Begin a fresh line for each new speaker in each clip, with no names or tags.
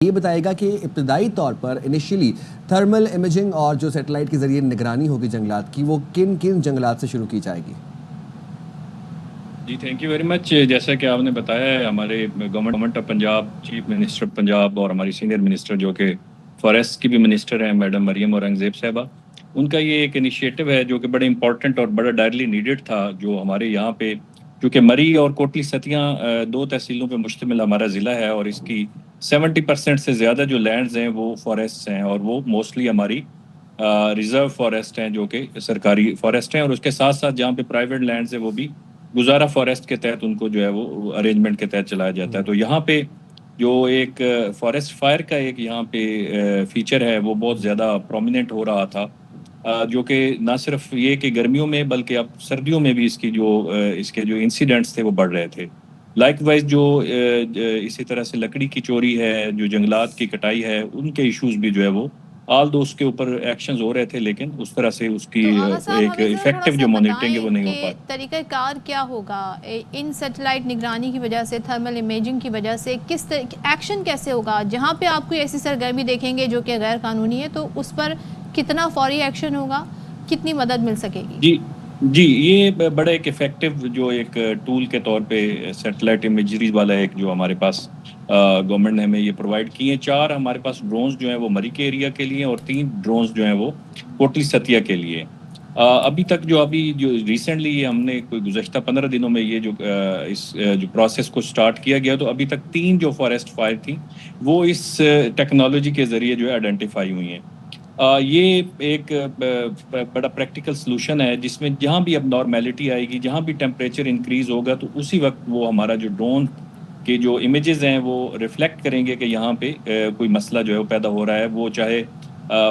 یہ بتائے گا کہ ابتدائی طور پر انیشیلی تھرمل امیجنگ اور جو سیٹلائٹ کے ذریعے نگرانی ہوگی جنگلات کی، وہ کن کن جنگلات سے شروع کی جائے گی؟
جی تھینک یو ویری مچ. جیسا کہ آپ نے بتایا ہے، ہمارے government of Punjab, chief minister Punjab اور ہماری سینئر منسٹر جو کہ فارسٹ کی بھی منسٹر ہیں میڈم مریم اورنگزیب صاحبہ، ان کا یہ ایک انیشیٹو ہے جو کہ بڑا امپورٹنٹ اور بڑا ڈائرلی نیڈڈ تھا. جو ہمارے یہاں پہ کیونکہ مری اور کوٹلی ستیاں دو تحصیلوں پہ مشتمل ہمارا ضلع ہے، اور اس کی 70% سے زیادہ جو لینڈز ہیں وہ فارسٹ ہیں، اور وہ موسٹلی ہماری ریزرو فارسٹ ہیں جو کہ سرکاری فارسٹ ہیں، اور اس کے ساتھ ساتھ جہاں پہ پرائیویٹ لینڈز ہیں وہ بھی گزارا فارسٹ کے تحت ان کو جو ہے وہ ارینجمنٹ کے تحت چلایا جاتا ہے. تو یہاں پہ جو ایک فارسٹ فائر کا ایک یہاں پہ فیچر ہے وہ بہت زیادہ پرومیننٹ ہو رہا تھا، جو کہ نہ صرف یہ کہ گرمیوں میں بلکہ اب سردیوں میں بھی اس کے جو انسیڈنٹس تھے وہ بڑھ رہے تھے. لائک وائز جو اسی طرح سے لکڑی کی چوری ہے، جو جنگلات کی کٹائی ہے، ان کے ایشوز بھی جو ہے وہ آل دو اس کے اوپر ایکشنز ہو رہے تھے، لیکن اس طرح سے اس کی
تو آغا صاحب
ایک
ہمیں ذرا تھوڑا
ایفیکٹو
سا
جو مانیٹرنگ ہے وہ
بتائیں
نہیں ہو
کہ
پاتی.
طریقہ کار کیا ہوگا ان سیٹلائٹ نگرانی کی وجہ سے، تھرمل امیجنگ کی وجہ سے، کس ایکشن کیسے ہوگا جہاں پہ آپ کوئی ایسی سرگرمی دیکھیں گے جو کہ غیر قانونی ہے، تو اس پر کتنا فوری ایکشن ہوگا، کتنی مدد مل سکے گی؟
جی یہ بڑا ایک افیکٹو جو ایک ٹول کے طور پہ سیٹلائٹ امیجری والا ایک جو ہمارے پاس گورنمنٹ نے ہمیں یہ پرووائڈ کی ہیں. 4 ہمارے پاس ڈرونز جو ہیں وہ مری کے ایریا کے لیے، اور 3 ڈرونز جو ہیں وہ کوٹلی ستیا کے لیے. ابھی تک جو ریسنٹلی ہم نے کوئی گزشتہ 15 دنوں میں یہ اس جو پروسیس کو سٹارٹ کیا گیا، تو ابھی تک 3 جو فارسٹ فائر تھیں وہ اس ٹیکنالوجی کے ذریعے جو ہے آئیڈینٹیفائی ہوئی ہیں. یہ ایک بڑا پریکٹیکل سلوشن ہے جس میں جہاں بھی اب نارمیلٹی آئے گی، جہاں بھی ٹیمپریچر انکریز ہوگا، تو اسی وقت وہ ہمارا جو ڈرون کے جو امیجز ہیں وہ ریفلیکٹ کریں گے کہ یہاں پہ کوئی مسئلہ جو ہے وہ پیدا ہو رہا ہے، وہ چاہے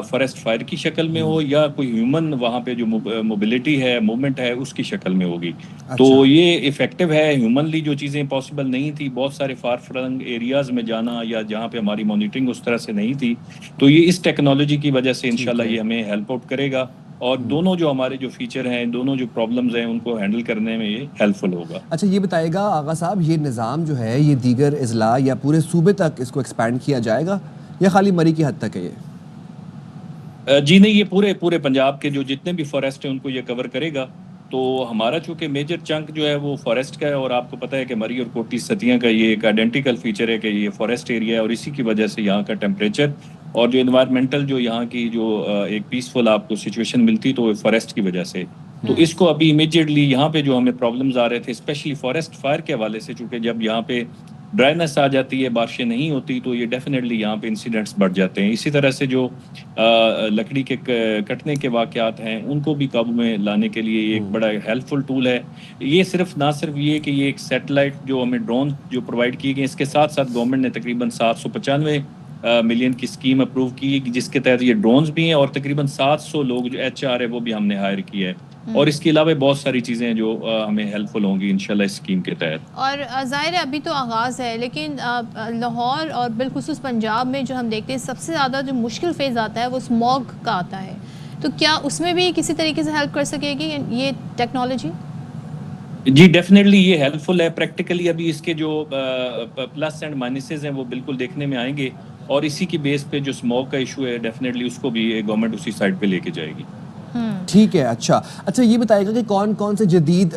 فارسٹ فائر کی شکل میں ہو یا کوئی ہیومن وہاں پہ جو موبلٹی ہے، موومنٹ ہے، اس کی شکل میں ہوگی. تو یہ ایفیکٹو ہے. ہیومنلی جو چیزیں پاسبل نہیں تھی، بہت سارے فار فلنگ ایریاز میں جانا یا جہاں پہ ہماری مانیٹرنگ اس طرح سے نہیں تھی، تو یہ اس ٹیکنالوجی کی وجہ سے انشاءاللہ یہ ہمیں ہیلپ آؤٹ کرے گا، اور دونوں جو ہمارے جو فیچر ہیں، دونوں جو پرابلمز ہیں، ان کو ہینڈل کرنے میں یہ ہیلپ فل ہوگا.
اچھا یہ بتائے گا آغا صاحب، یہ نظام جو ہے یہ دیگر اضلاع یا پورے صوبے تک اس کو ایکسپینڈ کیا جائے گا یا خالی مری کی حد تک ہے یہ؟
جی نہیں، یہ پورے پنجاب کے جو جتنے بھی فارسٹ ہیں ان کو یہ کور کرے گا. تو ہمارا چونکہ میجر چنک جو ہے وہ فارسٹ کا ہے، اور آپ کو پتہ ہے کہ مری اور کوٹلی ستیاں کا یہ ایک آئیڈینٹیکل فیچر ہے کہ یہ فارسٹ ایریا ہے، اور اسی کی وجہ سے یہاں کا ٹیمپریچر اور جو انوائرمنٹل جو یہاں کی جو ایک پیسفل آپ کو سچویشن ملتی تو فارسٹ کی وجہ سے. تو اس کو ابھی امیجیٹلی یہاں پہ جو ہمیں پرابلمز آ رہے تھے اسپیشلی فارسٹ فائر کے حوالے سے، چونکہ جب یہاں پہ ڈرائنس آ جاتی ہے، بارشیں نہیں ہوتی، تو یہ ڈیفینیٹلی یہاں پہ انسیڈنٹس بڑھ جاتے ہیں. اسی طرح سے جو لکڑی کے کٹنے کے واقعات ہیں ان کو بھی قابو میں لانے کے لیے ایک بڑا ہیلپ فل ٹول ہے. یہ نہ صرف یہ کہ یہ ایک سیٹلائٹ جو ہمیں ڈرون جو پرووائڈ کی گئی، اس کے ساتھ ساتھ گورنمنٹ نے تقریباً 795 ملین کی اسکیم اپروو کی، جس کے تحت یہ ڈرونز بھی ہیں، اور تقریباً 700 لوگ جو HR ہے وہ بھی ہم نے ہائر کیا ہے. اور اس کے علاوہ بہت ساری چیزیں جو ہمیں ہیلپ فل ہوں گی انشاءاللہ اس اسکیم کے تحت.
اور ظاہر ہے ابھی تو آغاز ہے، لیکن لاہور اور بالخصوص پنجاب میں جو ہم دیکھتے ہیں سب سے زیادہ جو مشکل فیز آتا ہے وہ اسموگ کا آتا ہے، تو کیا اس میں بھی کسی طریقے سے ہیلپ کر سکے گی یہ ٹیکنالوجی؟
جی ڈیفینیٹلی یہ ہیلپ فل ہے. پریکٹیکلی ابھی اس کے جو پلس اینڈ مائنسز ہیں وہ بالکل دیکھنے میں آئیں گے، اور اسی کی بیس پہ جو اسموگ کا ایشو ہے ڈیفینیٹلی اس کو بھی گورنمنٹ اسی سائڈ پہ لے کے جائے گی.
ٹھیک ہے. اچھا یہ بتائے گا کہ کون کون سے جدید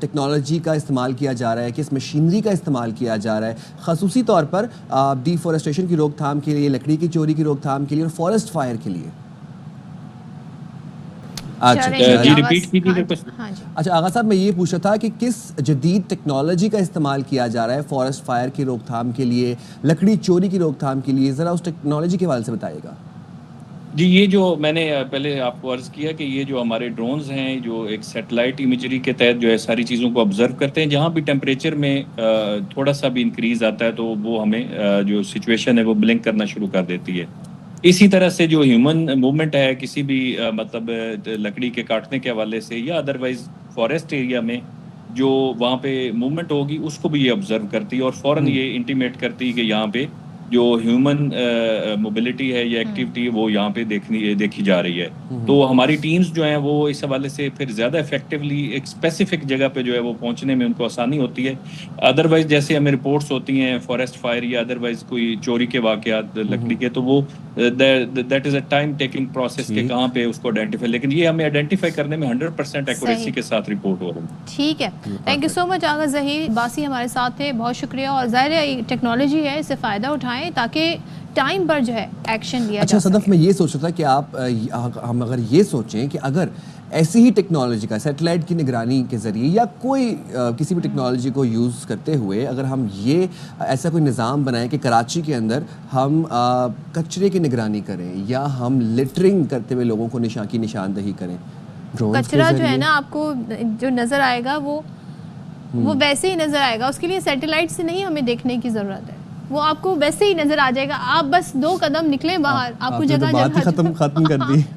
ٹیکنالوجی کا استعمال کیا جا رہا ہے، کس مشینری کا استعمال کیا جا رہا ہے خصوصی طور پر ڈیفورسٹیشن کی روک تھام کے لیے، لکڑی کی چوری کی روک تھام کے لیے اور فارسٹ فائر کے لیے؟
جی ریپیٹ کیجیے.
اچھا آغا صاحب میں یہ پوچھ رہا تھا کہ کس جدید ٹیکنالوجی کا استعمال کیا جا رہا ہے فارسٹ فائر کی روک تھام کے لیے، لکڑی چوری کی روک تھام کے لیے، ذرا اس ٹیکنالوجی کے حوالے سے بتائیے گا.
جی یہ جو میں نے پہلے آپ کو عرض کیا کہ یہ جو ہمارے ڈرونز ہیں جو ایک سیٹلائٹ امیجری کے تحت جو ہے ساری چیزوں کو آبزرو کرتے ہیں، جہاں بھی ٹیمپریچر میں تھوڑا سا بھی انکریز آتا ہے تو وہ ہمیں جو سچویشن ہے وہ بلنک کرنا شروع کر دیتی ہے. اسی طرح سے جو ہیومن موومنٹ ہے کسی بھی مطلب لکڑی کے کاٹنے کے حوالے سے یا ادروائز فارسٹ ایریا میں جو وہاں پہ موومنٹ ہوگی اس کو بھی یہ آبزرو کرتی ہے، اور فوراً یہ انٹیمیٹ کرتی ہے کہ یہاں پہ جو ہیومن موبلٹی ہے یا ایکٹیویٹی ہے وہ یہاں پہ دیکھی جا رہی ہے. تو ہماری ٹیمز جو ہیں وہ اس حوالے سے پھر زیادہ افیکٹولی ایک اسپیسیفک جگہ پہ جو ہے وہ پہنچنے میں ان کو آسانی ہوتی ہے. ادروائز جیسے ہمیں رپورٹس ہوتی ہیں فارسٹ فائر یا ادروائز کوئی چوری کے واقعات لکڑی کے, تو وہ that is a time taking process کہ کہاں پہ اس کو آئیڈینٹیفائی, لیکن یہ ہمیں آئیڈینٹیفائی کرنے میں 100% ایکوریسی کے ساتھ رپورٹ ہو رہا ہے.
ٹھیک ہے, تھینک یو سو مچ آغا ظہیر عباسی ہمارے ساتھ تھے, بہت شکریہ. اور ظاہر ہے ٹیکنالوجی ہے, اس سے فائدہ اٹھائیں تاکہ ٹائم پر جو ہے ایکشن لیا جا سکے.
اچھا صدف, میں یہ سوچ رہا تھا کہ ہم اگر یہ سوچیں کہ اگر ایسی ہی ٹیکنالوجی کا سیٹلائٹ کی نگرانی کے ذریعے یا کوئی کسی بھی ٹیکنالوجی کو یوز کرتے ہوئے اگر ہم یہ ایسا کوئی نظام بنائیں کہ کراچی کے اندر ہم کچرے کی نگرانی کریں یا ہم لٹرنگ کرتے ہوئے لوگوں کو نشاندہی کریں,
کچرا جو ہے نا آپ کو جو نظر آئے گا وہ ویسے ہی نظر آئے گا. اس کے لیے سیٹلائٹ سے نہیں ہمیں دیکھنے کی ضرورت ہے, وہ آپ کو ویسے ہی نظر آ جائے گا. آپ بس 2 قدم نکلیں باہر, آپ کو جگہ
ختم کر دی.